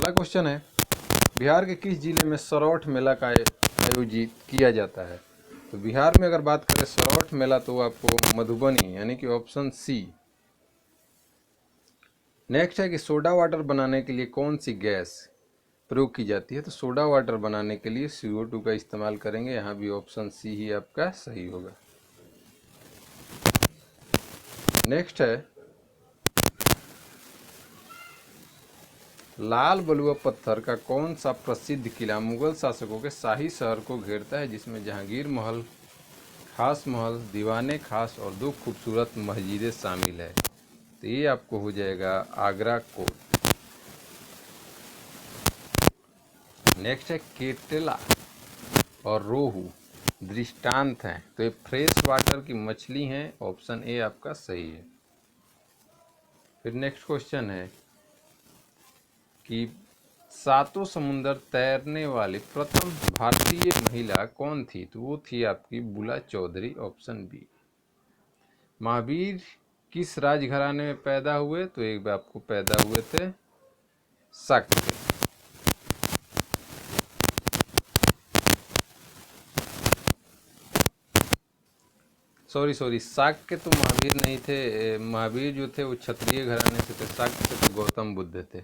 अगला क्वेश्चन है, बिहार के किस जिले में सरौठ मेला का आयोजित किया जाता है? तो बिहार में अगर बात करें सरौठ मेला तो आपको मधुबनी यानी कि ऑप्शन सी। नेक्स्ट है कि सोडा वाटर बनाने के लिए कौन सी गैस प्रयोग की जाती है? तो सोडा वाटर बनाने के लिए CO2 का इस्तेमाल करेंगे। यहाँ भी ऑप्शन सी ही आपका सही होगा। नेक्स्ट है, लाल बलुआ पत्थर का कौन सा प्रसिद्ध किला मुगल शासकों के शाही शहर को घेरता है, जिसमें जहांगीर महल, खास महल, दीवाने खास और 2 खूबसूरत मस्जिदें शामिल है? तो ये आपको हो जाएगा आगरा कोट। नेक्स्ट है, केटला और रोहू दृष्टांत हैं, तो ये फ्रेश वाटर की मछली हैं। ऑप्शन ए आपका सही है। फिर नेक्स्ट क्वेश्चन है कि 7 समुंदर तैरने वाली प्रथम भारतीय महिला कौन थी? तो वो थी आपकी बुला चौधरी। Option B. महावीर किस राजघराने में पैदा हुए? तो एक बार आपको पैदा हुए थे शक के। सॉरी शाक के तो महावीर नहीं थे। महावीर जो थे वो क्षत्रिय घराने से थे। शाक के तो गौतम बुद्ध थे।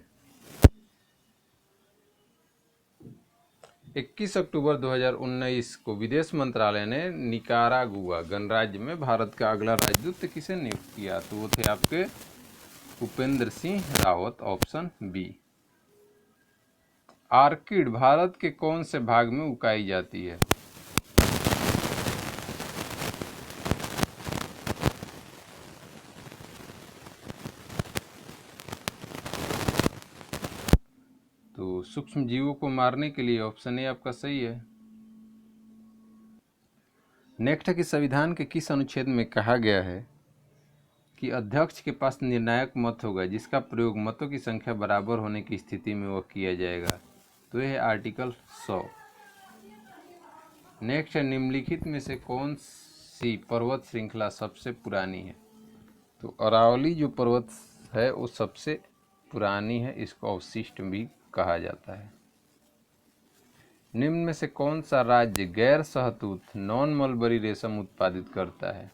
21 अक्टूबर 2019 को विदेश मंत्रालय ने निकारागुआ गणराज्य में भारत का अगला राजदूत किसे नियुक्त किया? तो वो थे आपके Upendra Singh Rawat. Option B. Orchid Bharat के कौन से भाग में उगाई जाती है? तो सूक्ष्म जीवों को मारने के लिए। ऑप्शन ए आपका सही है। नेक्स्ट है कि संविधान के किस अनुच्छेद में कहा गया है कि अध्यक्ष के पास निर्णायक मत होगा जिसका प्रयोग मतों की संख्या बराबर होने की स्थिति में वह किया जाएगा? तो यह है आर्टिकल 100। नेक्स्ट है, निम्नलिखित में से कौन सी पर्वत श्रृंखला सबसे पुरानी है? तो अरावली जो पर्वत है वो सबसे पुरानी है। इसको अवशिष्ट भी कहा जाता है। निम्न में से कौन सा राज्य गैर सहतूत नॉन मलबरी रेशम उत्पादित करता है?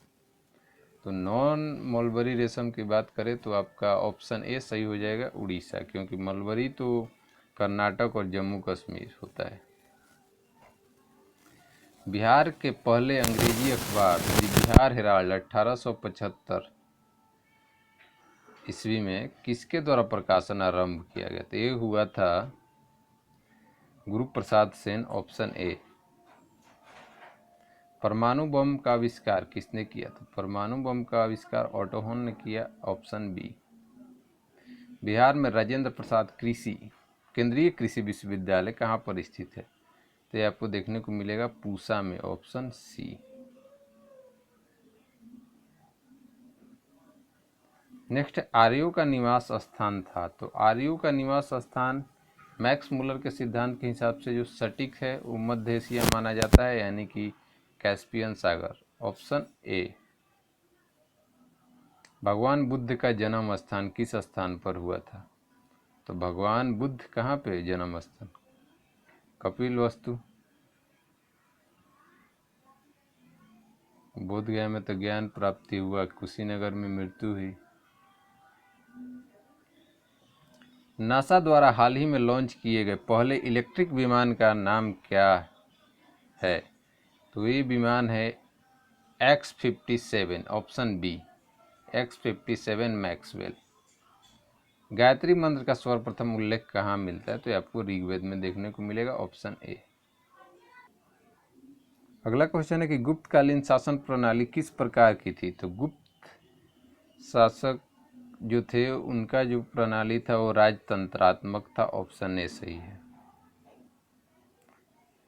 तो नॉन मलबरी रेशम की बात करें तो आपका ऑप्शन ए सही हो जाएगा, उड़ीसा, क्योंकि मलबरी तो कर्नाटक और जम्मू कश्मीर होता है। बिहार के पहले अंग्रेजी अखबार द बिहार हेराल्ड 1875 ईस्वी में किसके द्वारा प्रकाशन आरंभ किया गया? तो ये हुआ था गुरु प्रसाद सेन। Option A. परमाणु बम का आविष्कार किसने किया? तो परमाणु बम का आविष्कार ऑटो हॉर्न ने किया। Option B. बिहार में राजेंद्र प्रसाद केंद्रीय कृषि विश्वविद्यालय कहाँ पर स्थित है? तो ये आपको देखने को मिलेगा पूसा में। Option C. नेक्स्ट, आर्यों का निवास स्थान था। तो आर्यों का निवास स्थान मैक्स मुलर के सिद्धांत के हिसाब से जो सटीक है वो मध्य एशिया माना जाता है, यानी कि कैस्पियन सागर। Option A. भगवान बुद्ध का जन्म स्थान किस स्थान पर हुआ था? तो भगवान बुद्ध कहाँ पे जन्म स्थान? कपिल वस्तु। बोध गया में तो ज्ञान प्राप्ति हुआ, कुशीनगर में मृत्यु हुई। नासा द्वारा हाल ही में लॉन्च किए गए पहले इलेक्ट्रिक विमान का नाम क्या है? तो ये विमान है X-57। Option B. X-57 Maxwell. Gayatri मंत्र का सर्वप्रथम उल्लेख कहाँ मिलता है? तो आपको ऋग्वेद में देखने को मिलेगा। Option A. अगला क्वेश्चन है कि गुप्तकालीन शासन प्रणाली किस प्रकार की थी? तो गुप्त शासक जो थे उनका जो प्रणाली था वो राजतंत्रात्मक था। ऑप्शन ए सही है।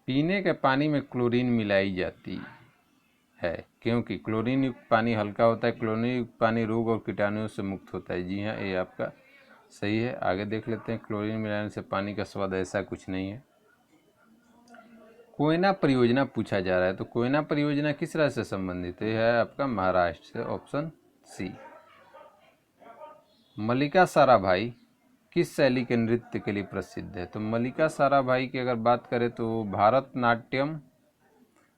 पीने के पानी में क्लोरीन मिलाई जाती है क्योंकि क्लोरीन युक्त पानी हल्का होता है। क्लोरीन युक्त पानी रोग और कीटाणुओं से मुक्त होता है। जी हाँ, ये आपका सही है। आगे देख लेते हैं। क्लोरीन मिलाने से पानी का स्वाद ऐसा कुछ नहीं है। कोयना परियोजना पूछा जा रहा है। तो कोयना परियोजना किस राज्य से संबंधित है? यह है आपका महाराष्ट्र से। Option C. मल्लिका साराभाई किस शैली के नृत्य के लिए प्रसिद्ध है? तो मल्लिका साराभाई की अगर बात करें तो भारतनाट्यम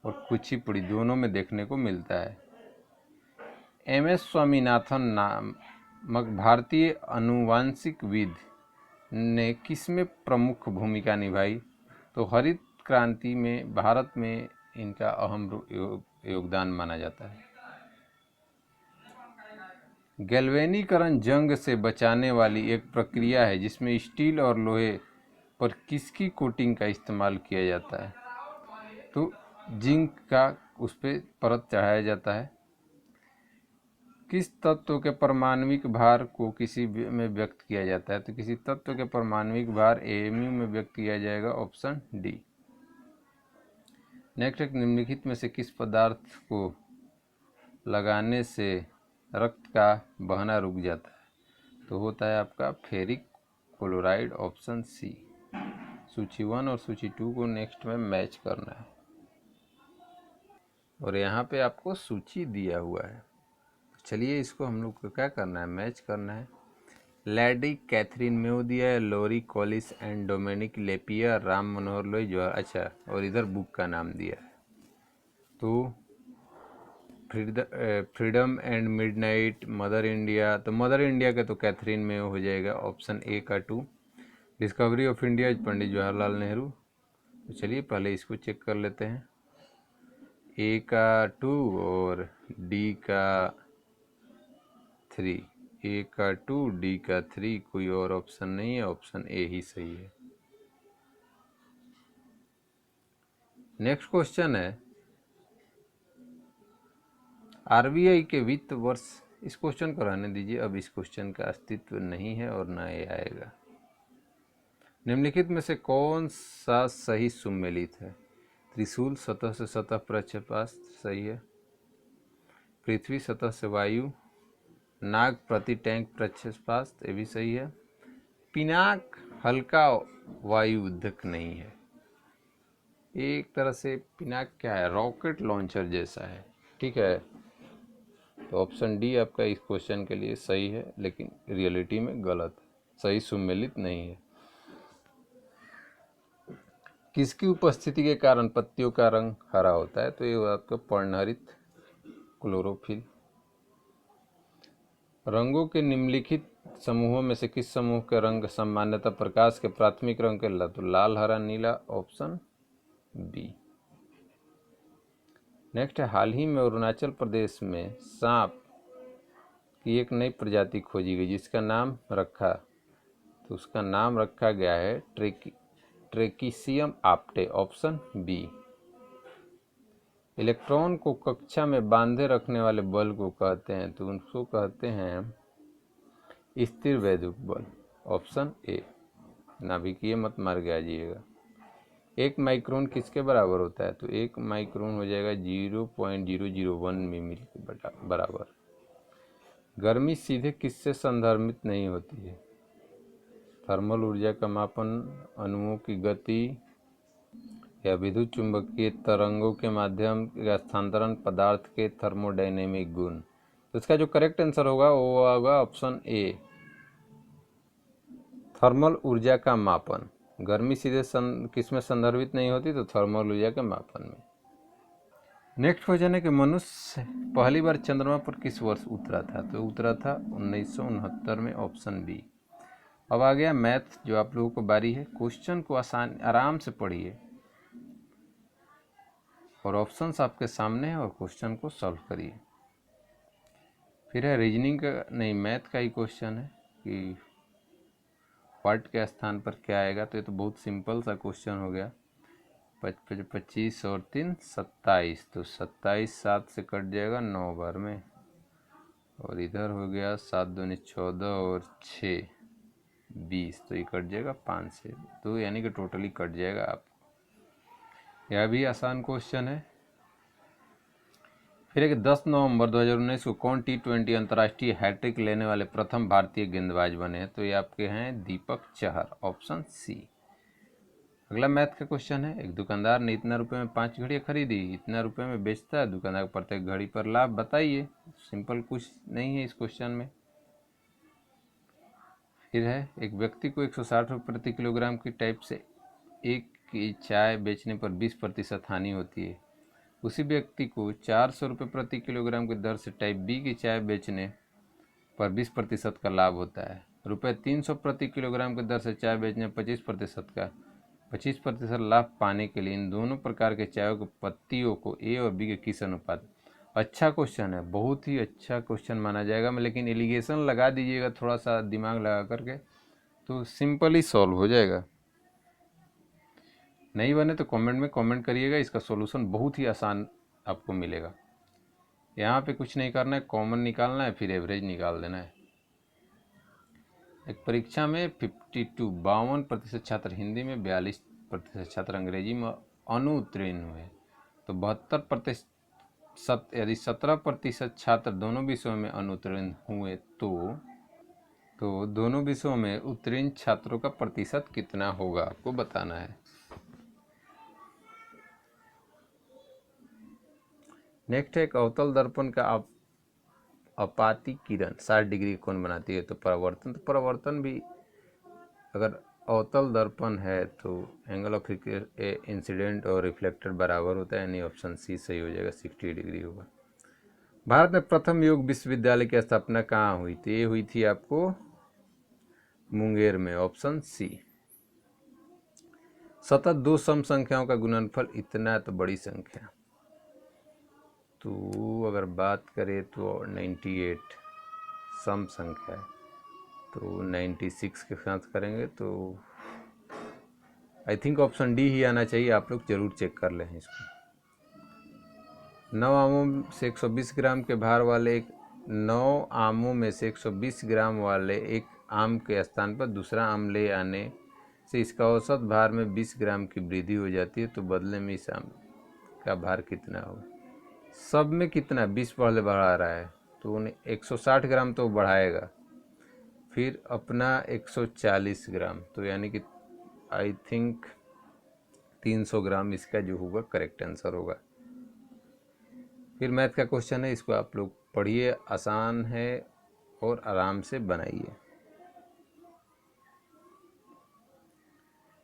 और कुचिपुड़ी दोनों में देखने को मिलता है। एम.एस. स्वामीनाथन नामक भारतीय आनुवंशिकविद ने किसमें प्रमुख भूमिका निभाई? तो हरित क्रांति में भारत में इनका अहम योगदान माना जाता है। गैल्वेनीकरण जंग से बचाने वाली एक प्रक्रिया है जिसमें स्टील और लोहे पर किसकी कोटिंग का इस्तेमाल किया जाता है? तो जिंक का उस पर परत चढ़ाया जाता है। किस तत्व के परमाणविक भार को किसी में व्यक्त किया जाता है? तो किसी तत्व के परमाणविक भार AMU में व्यक्त किया जाएगा, ऑप्शन डी। नेक्स्ट, निम्नलिखित में से किस पदार्थ को लगाने से रक्त का बहना रुक जाता है? तो होता है आपका फेरिक क्लोराइड, ऑप्शन सी। सूची 1 और सूची 2 को नेक्स्ट में मैच करना है और यहाँ पे आपको सूची दिया हुआ है। चलिए इसको हम लोग को क्या करना है, मैच करना है। लेडी कैथरीन मेव दिया है, Larry Collins and Dominique Lapierre, Ram Manohar Lohia जो, अच्छा, और इधर बुक का नाम दिया है। तो freedom and midnight, mother India, तो मदर इंडिया का तो कैथरीन मेव हो जाएगा, ऑप्शन ए का 2। Discovery of India Pandit Jawaharlal Nehru. तो चलिए पहले इसको चेक कर लेते हैं, ए का 2 और डी का 3। ए का 2, डी का 3, कोई और ऑप्शन नहीं है, ऑप्शन ए ही सही है। नेक्स्ट क्वेश्चन है, RBI के वित्त वर्ष, इस क्वेश्चन को रहने दीजिए, अब इस क्वेश्चन का अस्तित्व नहीं है और ना ये आएगा। निम्नलिखित में से कौन सा सही सुमेलित है? त्रिशूल सतह से सतह प्रक्षेपास्त्र सही है, पृथ्वी सतह से वायु, नाग प्रति टैंक प्रक्षेपास्त्र ये भी सही है, पिनाक हल्का वायुयुद्धक नहीं है। एक तरह से पिनाक क्या है, रॉकेट लॉन्चर जैसा है, ठीक है। तो ऑप्शन डी आपका इस क्वेश्चन के लिए सही है, लेकिन रियलिटी में गलत है, सही सुमेलित नहीं है। किसकी उपस्थिति के कारण पत्तियों का रंग हरा होता है? तो ये आपका पर्णहरित क्लोरोफिल। रंगों के निम्नलिखित समूहों में से किस समूह के रंग सामान्यतः प्रकाश के प्राथमिक रंग के तो लाल, हरा, नीला, ऑप्शन बी। नेक्स्ट है, हाल ही में अरुणाचल प्रदेश में सांप की एक नई प्रजाति खोजी गई जिसका नाम रखा, तो उसका नाम रखा गया है ट्रेकिसियम आप्टे, ऑप्शन बी। इलेक्ट्रॉन को कक्षा में बांधे रखने वाले बल को कहते हैं, तो उनको कहते हैं स्थिर वैद्युत बल, ऑप्शन ए। नाभिकीय मत मार के आ जाइएगा। 1 माइक्रोन किसके बराबर होता है? तो 1 माइक्रोन हो जाएगा 0.001 मिमी के बराबर। गर्मी सीधे किससे संदर्भित नहीं होती है? थर्मल ऊर्जा का मापन, अणुओं की गति, या विद्युत चुंबकीय तरंगों के माध्यम का स्थानांतरण, पदार्थ के थर्मोडायनेमिक गुण। तो इसका जो करेक्ट आंसर होगा वो होगा ऑप्शन ए, थर्मल ऊर्जा का मापन। गर्मी सीधे किसमें संदर्भित नहीं होती? तो थर्मल ऊर्जा के मापन में। नेक्स्ट क्वेश्चन है कि मनुष्य पहली बार चंद्रमा पर किस वर्ष उतरा था? तो उतरा था 1969 में, ऑप्शन बी। अब आ गया मैथ, जो आप लोगों को बारी है। क्वेश्चन को आराम से पढ़िए और ऑप्शंस आपके सामने हैं और क्वेश्चन को सॉल्व करिए। फिर है रीजनिंग का, नहीं मैथ का ही क्वेश्चन है कि व्हाट के स्थान पर क्या आएगा। तो ये तो बहुत सिंपल सा क्वेश्चन हो गया। 25 और 3 27, तो 27 7 से कट जाएगा 9 बार में, और इधर हो गया 7 दूनी 14 और 6 20, तो ये कट जाएगा 5 से, तो यानी कि टोटली कट जाएगा आपको। यह भी आसान क्वेश्चन है। फिर एक 10 नवंबर 2019 को कौन T20 अंतर्राष्ट्रीय हैट्रिक लेने वाले प्रथम भारतीय गेंदबाज बने हैं? तो ये आपके हैं दीपक चहर, ऑप्शन सी। अगला मैथ का क्वेश्चन है, एक दुकानदार ने इतना रुपए में 5 घड़ियाँ खरीदी, इतना रुपए में बेचता है, दुकानदार को प्रत्येक घड़ी पर लाभ बताइए। सिंपल कुछ नहीं है इस क्वेश्चन में। फिर है, एक व्यक्ति को 160 रुपये प्रति किलोग्राम की टाइप से एक की चाय बेचने पर 20% हानि होती है। उसी व्यक्ति को 400 रुपये प्रति किलोग्राम की दर से टाइप बी की चाय बेचने पर 20% का लाभ होता है। रुपये 300 प्रति किलोग्राम की दर से चाय बेचने 25% लाभ पाने के लिए इन दोनों प्रकार के चायों के पत्तियों को ए और बी के किस अनुपात। अच्छा क्वेश्चन है, बहुत ही अच्छा क्वेश्चन माना जाएगा, लेकिन एलिगेशन लगा दीजिएगा थोड़ा सा दिमाग लगा करके तो सिंपली सॉल्व हो जाएगा। नहीं बने तो कमेंट में कमेंट करिएगा, इसका सॉल्यूशन बहुत ही आसान आपको मिलेगा। यहाँ पे कुछ नहीं करना है, कॉमन निकालना है, फिर एवरेज निकाल देना है। एक परीक्षा में 52% छात्र हिंदी में, 42% छात्र अंग्रेजी में अनुत्तीर्ण हुए, तो 72% यदि 17% छात्र दोनों विषयों में अनुत्तीर्ण हुए तो दोनों विषयों में उत्तीर्ण छात्रों का प्रतिशत कितना होगा आपको बताना है। नेक्स्ट है, एक अवतल दर्पण का आपाती किरण 60 डिग्री कोण बनाती है, तो परावर्तन भी अगर अवतल दर्पण है तो एंगल ऑफ इंसिडेंट और रिफ्लेक्टर बराबर होता है, यानी ऑप्शन सी सही हो जाएगा, 60 डिग्री होगा। भारत में प्रथम योग विश्वविद्यालय की स्थापना कहाँ हुई थी? ये हुई थी आपको मुंगेर में, ऑप्शन सी। सतत दो सम संख्याओं का गुणनफल इतना तो बड़ी संख्या, तो अगर बात करें तो 98 सम संख्या है, तो 96 के साथ करेंगे तो आई थिंक ऑप्शन डी ही आना चाहिए। आप लोग जरूर चेक कर लें इसको। 9 आमों से 120 ग्राम के भार वाले 9 आमों में से 120 ग्राम वाले एक आम के स्थान पर दूसरा आम ले आने से इसका औसत भार में 20 ग्राम की वृद्धि हो जाती है, तो बदले में इस आम का भार कितना होगा? सब में कितना 20 पहले बढ़ा रहा है, तो उन्हें 160 ग्राम तो बढ़ाएगा, फिर अपना 140 ग्राम, तो यानी कि आई थिंक 300 ग्राम इसका जो होगा करेक्ट आंसर होगा। फिर मैथ का क्वेश्चन है, इसको आप लोग पढ़िए, आसान है और आराम से बनाइए।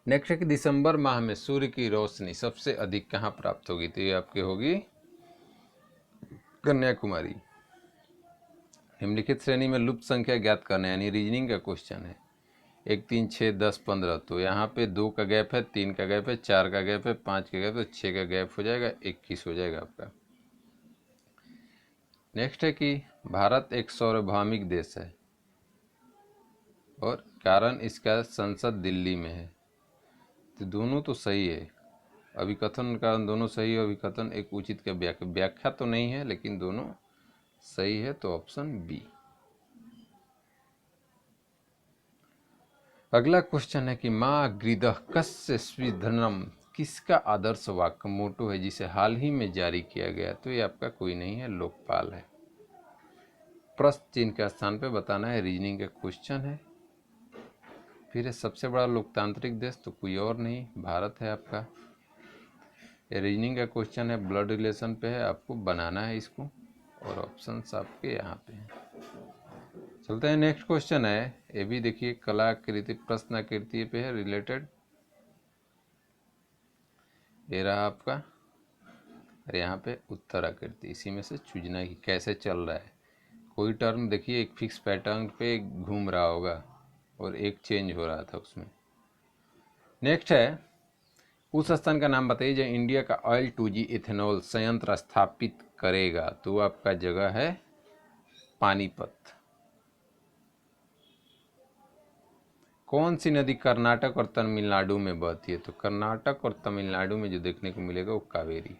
नेक्स्ट है कि दिसंबर माह में सूर्य की रोशनी सबसे अधिक कहाँ प्राप्त होगी? तो ये आपके होगी कन्याकुमारी। निम्नलिखित श्रेणी में लुप्त संख्या ज्ञात करना, यानी रीजनिंग का क्वेश्चन है। 1 3 6 10 15, तो यहाँ पे 2 का गैप है, 3 का गैप है, 4 का गैप है, 5 का गैप है, 6 का गैप हो जाएगा, 21 हो जाएगा आपका। नेक्स्ट है कि भारत एक सार्वभौमिक देश है और कारण इसका संसद दिल्ली में है, तो दोनों तो सही है। अभिकथन कारण दोनों सही है, अभिकथन एक उचित का व्याख्या तो नहीं है, लेकिन दोनों सही है, तो ऑप्शन बी। अगला क्वेश्चन है कि माँ गृदः कस्य स्विधनम किसका आदर्श वाक्य मोटो है जिसे हाल ही में जारी किया गया? तो ये आपका कोई नहीं है, लोकपाल है। प्रश्न चिन्ह के स्थान पे बताना है, रीजनिंग का क्वेश्चन है। फिर है सबसे बड़ा लोकतांत्रिक देश, तो कोई और नहीं, भारत है आपका। ये रीजनिंग का क्वेश्चन है, ब्लड रिलेशन पे है, आपको बनाना है इसको, और ऑप्शंस आपके यहाँ पे हैं। चलते हैं, नेक्स्ट क्वेश्चन है, ये भी देखिए कलाकृति प्रश्नाकृति पे है रिलेटेड। ये रहा आपका, और यहाँ पे उत्तराकृति, इसी में से चूजना कि कैसे चल रहा है। कोई टर्म देखिए एक फिक्स पैटर्न पे घूम रहा होगा और एक चेंज हो रहा था उसमें। नेक्स्ट है, उस स्थान का नाम बताइए जो इंडिया का ऑयल 2G इथेनॉल संयंत्र स्थापित करेगा? तो आपका जगह है पानीपत। कौन सी नदी कर्नाटक और तमिलनाडु में बहती है? तो कर्नाटक और तमिलनाडु में जो देखने को मिलेगा वो कावेरी।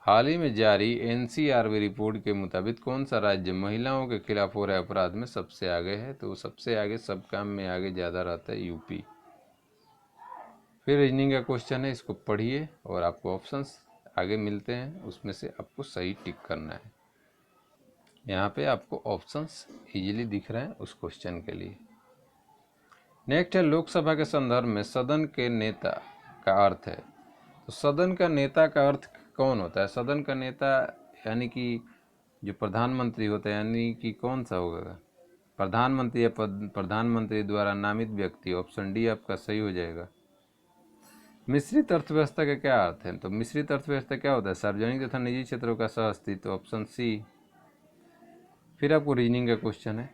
हाल ही में जारी NCRB रिपोर्ट के मुताबिक कौन सा राज्य महिलाओं के खिलाफ हो रहे अपराध में सबसे आगे है? तो सबसे आगे, सब काम में आगे ज़्यादा रहता है यूपी। फिर रीजनिंग का क्वेश्चन है, इसको पढ़िए और आपको ऑप्शंस आगे मिलते हैं, उसमें से आपको सही टिक करना है। यहाँ पे आपको ऑप्शंस इजीली दिख रहे हैं उस क्वेश्चन के लिए। नेक्स्ट है, लोकसभा के संदर्भ में सदन के नेता का अर्थ है। तो सदन का नेता का अर्थ कौन होता है? सदन का नेता यानी कि जो प्रधानमंत्री होता है, यानी कि कौन सा होगा, प्रधानमंत्री या प्रधानमंत्री द्वारा नामित व्यक्ति। ऑप्शन डी आपका सही हो जाएगा। मिश्रित अर्थव्यवस्था का क्या अर्थ है? तो मिश्रित अर्थव्यवस्था क्या होता है? सार्वजनिक तथा निजी क्षेत्रों का सह अस्तित्व। Option C. फिर आपको रीजनिंग का क्वेश्चन है।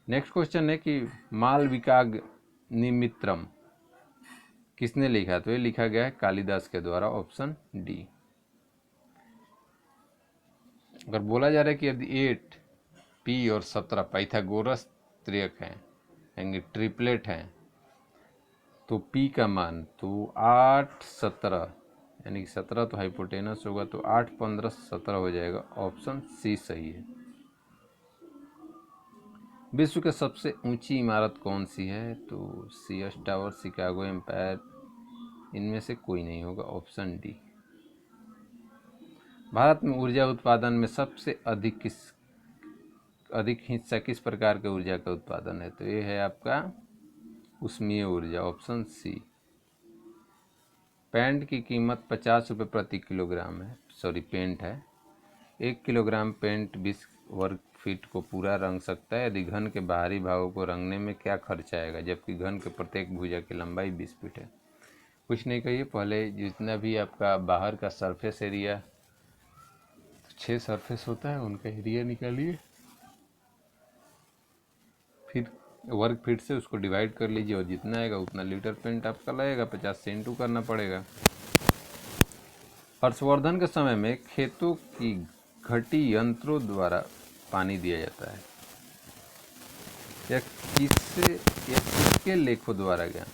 नेक्स्ट क्वेश्चन है कि मालविकाग्निमित्रम किसने लिखा? तो ये लिखा गया है कालिदास के द्वारा। Option D. अगर बोला जा रहा है कि यदि 8 पी और 17 पाइथागोरस त्रियक हैं, यानी ट्रिपलेट हैं, तो पी का मान तो 8 17, यानी कि 17 तो हाइपोटेनस होगा, तो 8 15 17 हो जाएगा। ऑप्शन सी सही है। विश्व की सबसे ऊंची इमारत कौन सी है? तो सीएस टावर, शिकागो एम्पायर, इनमें से कोई नहीं होगा। Option D. भारत में ऊर्जा उत्पादन में सबसे अधिक हिस्सा किस प्रकार के ऊर्जा का उत्पादन है? तो ये है आपका उष्मीय ऊर्जा। Option C. पेंट की कीमत 50 रुपये प्रति किलोग्राम है, सॉरी पेंट है। 1 किलोग्राम पेंट 20 वर्ग फीट को पूरा रंग सकता है। यदि घन के बाहरी भागों को रंगने में क्या खर्च आएगा, जबकि घन के प्रत्येक भुजा की लंबाई 20 फीट है? कुछ नहीं कहिए, पहले जितना भी आपका बाहर का सरफेस एरिया, 6 सरफेस होता है, उनका एरिया निकालिए, फिर वर्ग फीट से उसको डिवाइड कर लीजिए और जितना आएगा उतना लीटर पेंट आपका लगेगा। 50 से इंटू करना पड़ेगा। हर्षवर्धन के समय में खेतों की घटी यंत्रों द्वारा पानी दिया जाता है, या किसके लेखों द्वारा गया?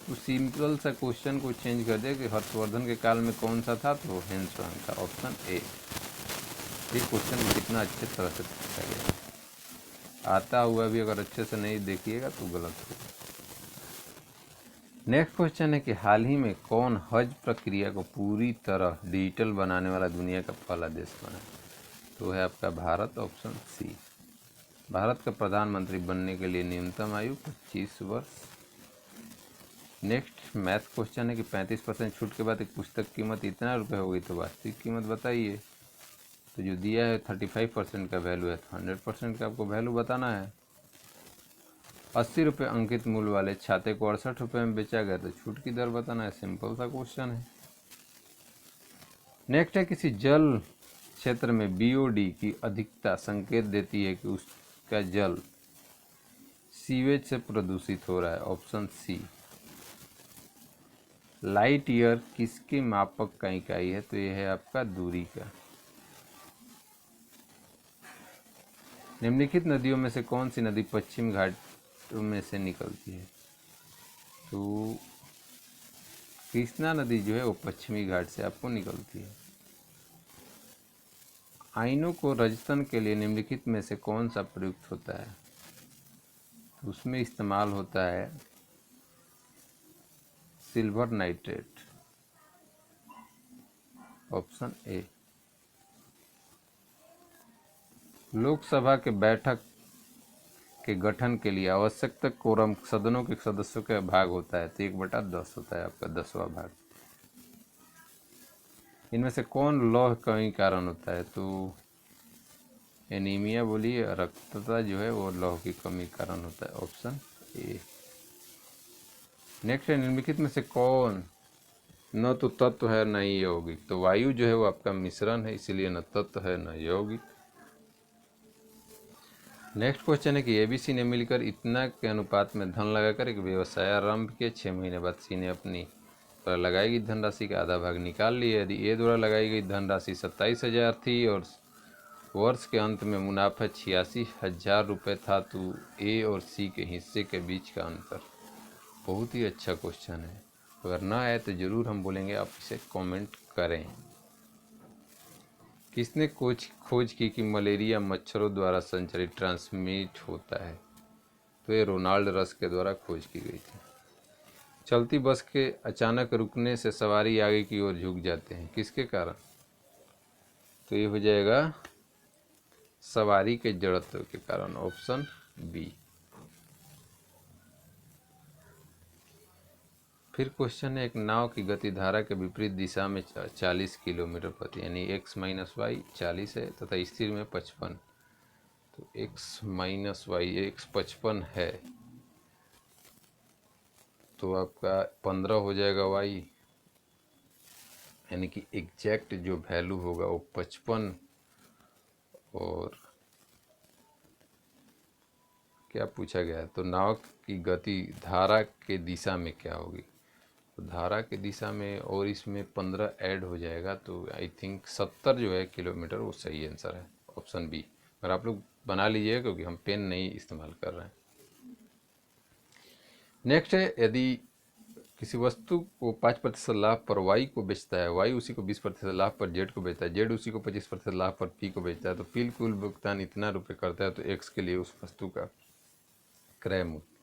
तो सिंपल सा क्वेश्चन को चेंज कर दिया कि हर्षवर्धन के काल में कौन सा था, तो हेंसवांग था। Option A. ये क्वेश्चन कितना अच्छे तरह से पूछा गया, आता हुआ भी अगर अच्छे से नहीं देखिएगा तो गलत होगा। नेक्स्ट क्वेश्चन है कि हाल ही में कौन हज प्रक्रिया को पूरी तरह डिजिटल बनाने वाला दुनिया का पहला देश बना? तो है आपका भारत। Option C. भारत का प्रधानमंत्री बनने के लिए न्यूनतम आयु 25 वर्ष। नेक्स्ट मैथ क्वेश्चन है कि 35% छूट के बाद एक पुस्तक की कीमत इतना रुपये हो गई, तो वास्तविक कीमत बताइए। तो जो दिया है 35% का वैल्यू है, तो 100% का आपको वैल्यू बताना है। 80 रुपये अंकित मूल्य वाले छाते को 68 रुपये में बेचा गया, तो छूट की दर बताना है। सिंपल सा क्वेश्चन है। नेक्स्ट है किसी जल क्षेत्र में बीओडी की अधिकता संकेत देती है कि उसका जल सीवेज से प्रदूषित हो रहा है। Option C. लाइट ईयर किसके मापक का इकाई है? तो यह है आपका दूरी का। निम्नलिखित नदियों में से कौन सी नदी पश्चिम घाटों में से निकलती है? तो कृष्णा नदी जो है वो पश्चिमी घाट से आपको निकलती है। आयनों को रजतन के लिए निम्नलिखित में से कौन सा प्रयुक्त होता है? तो उसमें इस्तेमाल होता है silver nitrate. Option A. Lok Sabha के बैठक के गठन के लिए आवश्यक कोरम सदनों के सदस्यों का भाग होता है, तो 1/10 होता है आपका 10वां भाग। इनमें से कौन लौह कमी कारण होता है? तो एनीमिया बोलिए, रक्तता जो है वो लौह की कमी कारण होता है। Option A. नेक्स्ट है निम्नलिखित में से कौन न तो तत्व है न ही यौगिक? तो वायु जो है वो आपका मिश्रण है, इसलिए न तत्व है न यौगिक। नेक्स्ट क्वेश्चन है कि एबीसी ने मिलकर इतना के अनुपात में धन लगाकर एक व्यवसाय आरंभ किया। 6 महीने बाद सी ने अपनी द्वारा लगाई गई धनराशि का आधा भाग निकाल लिया। यदि ए द्वारा लगाई गई धनराशि 27,000 थी और वर्ष के अंत में मुनाफा 86,000 रुपये था, तो ए और सी के हिस्से के बीच का अंतर। बहुत ही अच्छा क्वेश्चन है। अगर ना आए तो ज़रूर हम बोलेंगे आप इसे कमेंट करें। किसने खोज की कि मलेरिया मच्छरों द्वारा संचारित ट्रांसमिट होता है? तो ये रोनाल्ड रस के द्वारा खोज की गई थी। चलती बस के अचानक रुकने से सवारी आगे की ओर झुक जाते हैं, किसके कारण? तो ये हो जाएगा सवारी के जड़त्व के कारण। Option B. फिर क्वेश्चन है, एक नाव की गति धारा के विपरीत दिशा में 40 किलोमीटर प्रति, यानी x माइनस वाई 40 है तथा स्थिर में 55। तो x माइनस वाई, x 55 है तो आपका 15 हो जाएगा y, यानी कि एग्जैक्ट जो वैल्यू होगा वो 55। और क्या पूछा गया है, तो नाव की गति धारा के दिशा में क्या होगी, तो धारा की दिशा में और इसमें 15 ऐड हो जाएगा, तो आई थिंक 70 जो है किलोमीटर, वो सही आंसर है, ऑप्शन बी। और आप लोग बना लीजिएगा क्योंकि हम पेन नहीं इस्तेमाल कर रहे हैं। नेक्स्ट है, यदि किसी वस्तु को 5% लाभ पर वाई को बेचता है, वाई उसी को 20% लाभ पर जेड को बेचता है, जेड उसी को 25% लाभ पर पी को बेचता है, तो पी कुल भुगतान इतना रुपये करता है, तो एक्स के लिए उस वस्तु का क्रय मूल्य।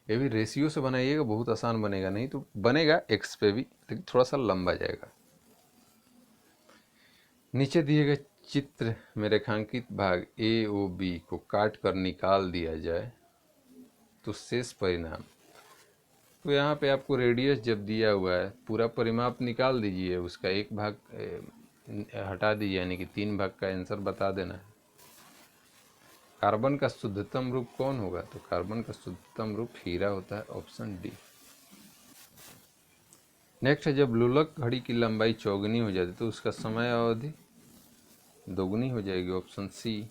ये भी रेशियो से बनाइएगा, बहुत आसान बनेगा, नहीं तो बनेगा एक्स पे भी लेकिन थोड़ा सा लंबा जाएगा। नीचे दिए गए चित्र में रेखांकित भाग ए ओ बी को काट कर निकाल दिया जाए तो शेष परिणाम, तो यहाँ पे आपको रेडियस जब दिया हुआ है पूरा परिमाप निकाल दीजिए, उसका एक भाग हटा दीजिए, यानी कि 3 भाग का आंसर बता देना है। कार्बन का शुद्धतम रूप कौन होगा, तो कार्बन का शुद्धतम रूप हीरा होता है, ऑप्शन डी। नेक्स्ट है, जब लुलक घड़ी की लंबाई चौगुनी हो जाती है तो उसका समय अवधि दोगुनी हो जाएगी, ऑप्शन सी।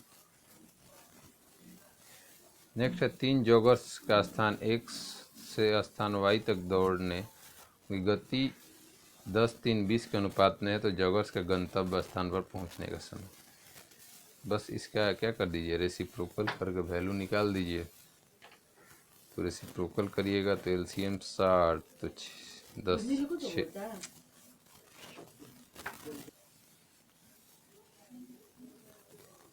नेक्स्ट है, 3 जॉगर्स का स्थान x से स्थान y तक दौड़ने की गति 10-3-20 के अनुपात में है, तो जॉगर्स का गंतव्य स्थान पर पहुंचने का समय, बस इसका क्या कर दीजिए, रेसिप्रोकल करके वैल्यू निकाल दीजिए। तो रेसिप्रोकल करिएगा तो एलसीएम 60, तो 10 6,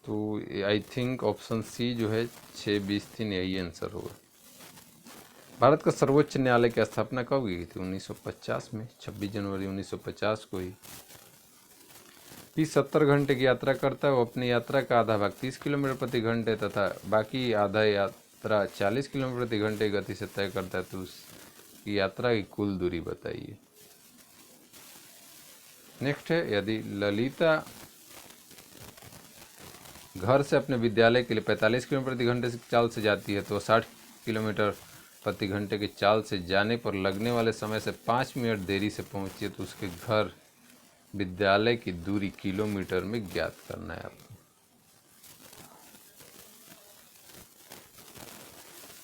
तो आई थिंक ऑप्शन सी जो है 6-20-3 यही आंसर होगा। भारत का सर्वोच्च न्यायालय की स्थापना कब हुई थी, 1950 में, 26 जनवरी 1950 को ही। 70 घंटे की यात्रा करता है, वो अपनी यात्रा का आधा भाग 30 किलोमीटर प्रति घंटे तथा बाकी आधा यात्रा 40 किलोमीटर प्रति घंटे गति से तय करता है, तो उसकी यात्रा की कुल दूरी बताइए। नेक्स्ट है, यदि ललिता घर से अपने विद्यालय के लिए 45 किलोमीटर प्रति घंटे की चाल से जाती है, तो 60 किलोमीटर प्रति घंटे की चाल से जाने पर लगने वाले समय से 5 मिनट देरी से पहुंची है, तो उसके घर विद्यालय की दूरी किलोमीटर में ज्ञात करना है आपको।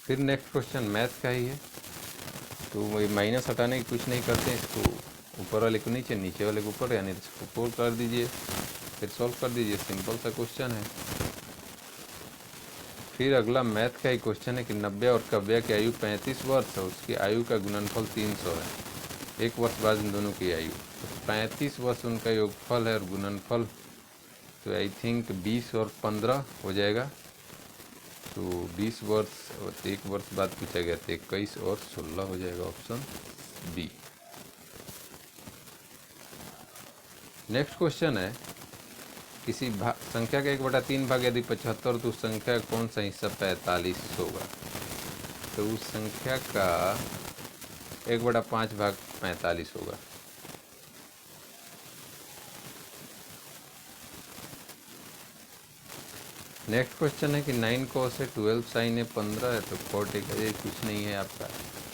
फिर नेक्स्ट क्वेश्चन मैथ का ही है, तो वही माइनस हटाने की कुछ नहीं करते हैं, इसको ऊपर वाले को नीचे, नीचे वाले को ऊपर, यानी इसको 4 कर दीजिए, फिर सॉल्व कर दीजिए, सिंपल सा क्वेश्चन है। फिर अगला मैथ का ही क्वेश्चन है कि 90 और कव्या की आयु 35 वर्ष है, उसकी आयु का गुणनफल 300 है, 1 वर्ष बाद इन दोनों की आयु, तो 35 वर्ष उनका योगफल है और गुणनफल, तो आई थिंक 20 और 15 हो जाएगा, तो 20 वर्ष और 1 वर्ष बाद पूछा गया था, 21 और 16 हो जाएगा, ऑप्शन बी। नेक्स्ट क्वेश्चन है, किसी संख्या का 1/3 भाग यदि 75, तो उस संख्या का कौन सा हिस्सा 45 होगा, तो उस संख्या का 1/5 भाग 45 होगा। नेक्स्ट क्वेश्चन है कि 9 cos है 12 sin है 15 है, तो cot का ये कुछ नहीं है आपका,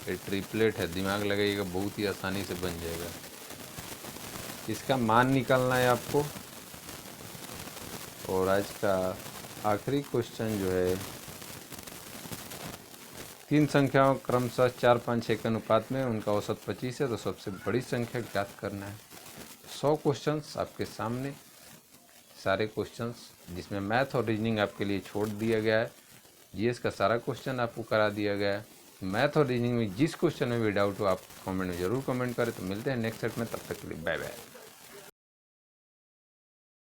ये ट्रिपलेट है, दिमाग लगाइएगा, बहुत ही आसानी से बन जाएगा। इसका मान निकालना है आपको। और आज का आखिरी क्वेश्चन जो है, 3 संख्याओं क्रमशः 4, 5, 6 के अनुपात में उनका औसत 25 है, तो सबसे बड़ी संख्या ज्ञात करना है। 100 क्वेश्चंस आपके सामने, सारे क्वेश्चंस जिसमें मैथ और रीजनिंग आपके लिए छोड़ दिया गया है, जीएस का सारा क्वेश्चन आपको करा दिया गया है। मैथ और रीजनिंग में जिस क्वेश्चन में भी डाउट हो आप कमेंट में ज़रूर कमेंट करें। तो मिलते हैं नेक्स्ट सेट में, तब तक के लिए बाय बाय।